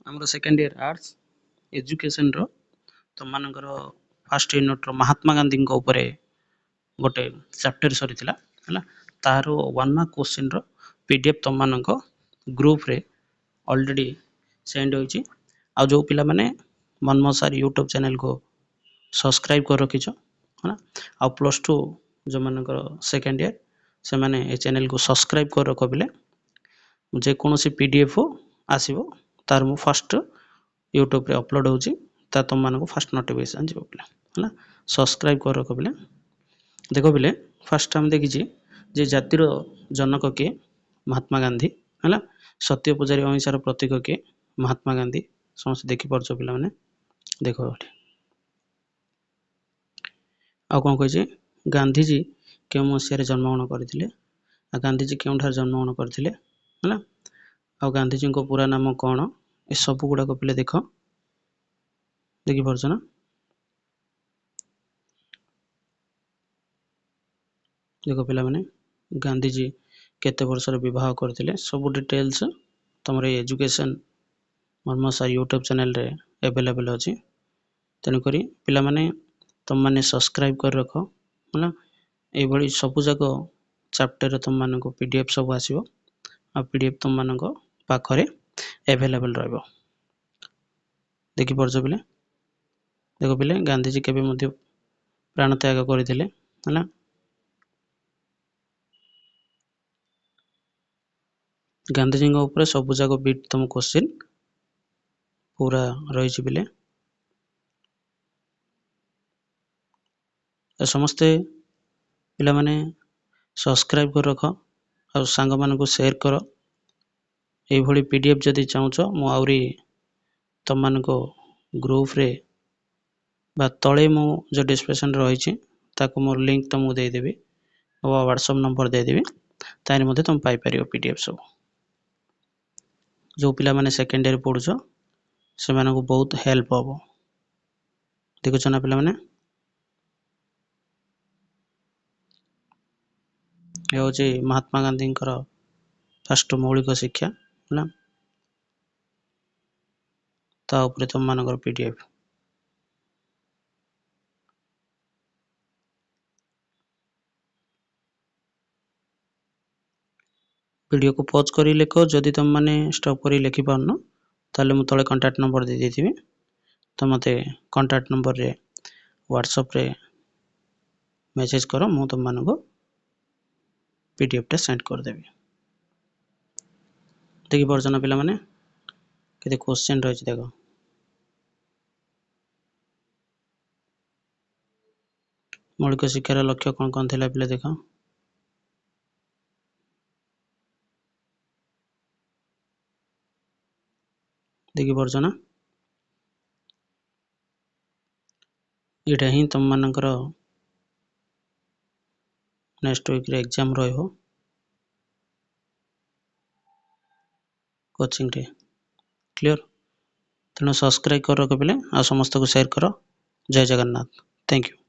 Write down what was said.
ଆମର second year arts ଏଜୁକେସନର ତମମାନଙ୍କର first ୟୁନିଟର ମହାତ୍ମା ଗାନ୍ଧୀଙ୍କ ଉପରେ ଗୋଟେ ଚାପ୍ଟର ସରିଥିଲା ହେଲା। ତାର 1 ମାର୍କ କ୍ୱେଶ୍ଚିନର PDF ତମମାନଙ୍କ ଗ୍ରୁପରେ ଅଲରେଡ଼ି ସେଣ୍ଡ ହୋଇଛି। ଆଉ ଯେଉଁ ପିଲାମାନେ ମନମୋହ ସାର୍ ୟୁଟ୍ୟୁବ୍ ଚ୍ୟାନେଲକୁ ସବସ୍କ୍ରାଇବ କରି ରଖିଛ ହେଲା, ଆଉ +2 ଯେଉଁମାନଙ୍କର ସେକେଣ୍ଡ ଇୟର ସେମାନେ ଏ ଚ୍ୟାନେଲକୁ ସବସ୍କ୍ରାଇବ କରି ରଖ ବୋଲେ ଯେକୌଣସି PDF ଆସିବ ତାର ମୁଁ ଫାଷ୍ଟ ୟୁଟ୍ୟୁବରେ ଅପଲୋଡ଼ ହେଉଛି, ତା ତୁମମାନଙ୍କୁ ଫାଷ୍ଟ ନୋଟିଫିକେସନ୍ ଯିବ ପିଲା ହେଲା। ସବସ୍କ୍ରାଇବ କରି ରଖ ପିଲା। ଦେଖ ପିଲେ ଫାଷ୍ଟ ଆମେ ଦେଖିଛି ଯେ ଜାତିର ଜନକ କିଏ? ମହାତ୍ମା ଗାନ୍ଧୀ ହେଲା। ସତ୍ୟ ପୂଜାରୀ ଅହିଂସାର ପ୍ରତୀକ କିଏ? ମହାତ୍ମା ଗାନ୍ଧୀ। ସମସ୍ତେ ଦେଖିପାରୁଛ ପିଲାମାନେ, ଦେଖ ଏଠି। ଆଉ କ'ଣ କହିଛି? ଗାନ୍ଧୀଜୀ କେଉଁ ମସିହାରେ ଜନ୍ମଗ୍ରହଣ କରିଥିଲେ? ଆଉ ଗାନ୍ଧୀଜୀ କେଉଁଠାରେ ଜନ୍ମଗ୍ରହଣ କରିଥିଲେ ହେଲା। ଆଉ ଗାନ୍ଧୀଜୀଙ୍କ ପୁରା ନାମ କ'ଣ? ଏସବୁ ଗୁଡ଼ାକ ପିଲେ ଦେଖ, ଦେଖିପାରୁଛ ନା? ଦେଖ ପିଲାମାନେ, ଗାନ୍ଧୀଜୀ କେତେ ବର୍ଷରେ ବିବାହ କରିଥିଲେ ସବୁ ଡିଟେଲ୍ସ ତୁମର ଏଇ ଏଜୁକେସନ୍ ମନମୋହ ସାର୍ ୟୁଟ୍ୟୁବ୍ ଚ୍ୟାନେଲରେ ଆଭେଲେବଲ୍ ଅଛି। ତେଣୁକରି ପିଲାମାନେ ତୁମମାନେ ସବସ୍କ୍ରାଇବ କରି ରଖ ହେଲା। ଏଇଭଳି ସବୁଯାକ ଚାପ୍ଟରରେ ତୁମମାନଙ୍କୁ PDF ସବୁ ଆସିବ, ଆଉ PDF ତୁମମାନଙ୍କ ପାଖରେ ଆଭେଲେବଲ୍ ରହିବ। ଦେଖିପାରୁଛ ପିଲେ? ଦେଖ ପିଲେ, ଗାନ୍ଧୀଜୀ କେବେ ମଧ୍ୟ ପ୍ରାଣ ତ୍ୟାଗ କରିଥିଲେ ହେଲା। ଗାନ୍ଧୀଜୀଙ୍କ ଉପରେ ସବୁଯାକ ବିଟ୍ ତୁମ କ୍ୱେଶ୍ଚିନ୍ ପୁରା ରହିଛି ପିଲେ। ସମସ୍ତେ ପିଲାମାନେ ସବସ୍କ୍ରାଇବ କରି ରଖ, ଆଉ ସାଙ୍ଗମାନଙ୍କୁ ସେୟାର କର। ଏଇଭଳି PDF ଯଦି ଚାହୁଁଛ ମୁଁ ଆହୁରି ତୁମମାନଙ୍କ ଗ୍ରୁପରେ ବା ତଳେ ମୁଁ ଯେଉଁ ଡିସ୍କ୍ରିପ୍ସନରେ ରହିଛି ତାକୁ ମୋର ଲିଙ୍କ ତୁମକୁ ଦେଇଦେବି, ଆଉ ହ୍ୱାଟ୍ସଆପ୍ ନମ୍ବର ଦେଇଦେବି, ତାହେଲେ ମଧ୍ୟ ତୁମେ ପାଇପାରିବ PDF ସବୁ। ଯେଉଁ ପିଲାମାନେ ସେକେଣ୍ଡ ଇୟର ପଢ଼ୁଛ ସେମାନଙ୍କୁ ବହୁତ ହେଲ୍ପ ହେବ। ଦେଖୁଛ ନା ପିଲାମାନେ? ଏ ହେଉଛି ମହାତ୍ମା ଗାନ୍ଧୀଙ୍କର ଫାଷ୍ଟ ମୌଳିକ ଶିକ୍ଷା ହେଲା। ତା ଉପରେ ତୁମମାନଙ୍କର PDF। ଭିଡ଼ିଓକୁ ପଜ୍ କରି ଲେଖ, ଯଦି ତୁମମାନେ ଷ୍ଟପ୍ କରି ଲେଖିପାରୁନ ତାହେଲେ ମୁଁ ତଳେ କଣ୍ଟାକ୍ଟ ନମ୍ବର ଦେଇଦେଇଥିବି, ତ ମୋତେ କଣ୍ଟାକ୍ଟ ନମ୍ବରରେ ହ୍ୱାଟ୍ସଆପ୍ରେ ମେସେଜ କର, ମୁଁ ତୁମମାନଙ୍କୁ PDFଟା ସେଣ୍ଡ କରିଦେବି। ଦେଖିପାରୁଛ ନା ପିଲାମାନେ କେତେ କ୍ୱେଶ୍ଚିନ୍ ରହିଛି ଦେଖ। ମୌଳିକ ଶିକ୍ଷାର ଲକ୍ଷ୍ୟ କ'ଣ କ'ଣ ଥିଲା ପିଲା ଦେଖ। ଦେଖିପାରୁଛ ନା? ଏଇଟା ହିଁ ତୁମମାନଙ୍କର ନେକ୍ସଟ ୱିକ୍ରେ ଏକ୍ଜାମ୍ ରହିବ କୋଚିଂରେ। କ୍ଲିଅର? ତେଣୁ ସବସ୍କ୍ରାଇବ କରି ରଖ ପିଲେ, ଆଉ ସମସ୍ତଙ୍କୁ ସେୟାର କର। ଜୟ ଜଗନ୍ନାଥ। Thank you.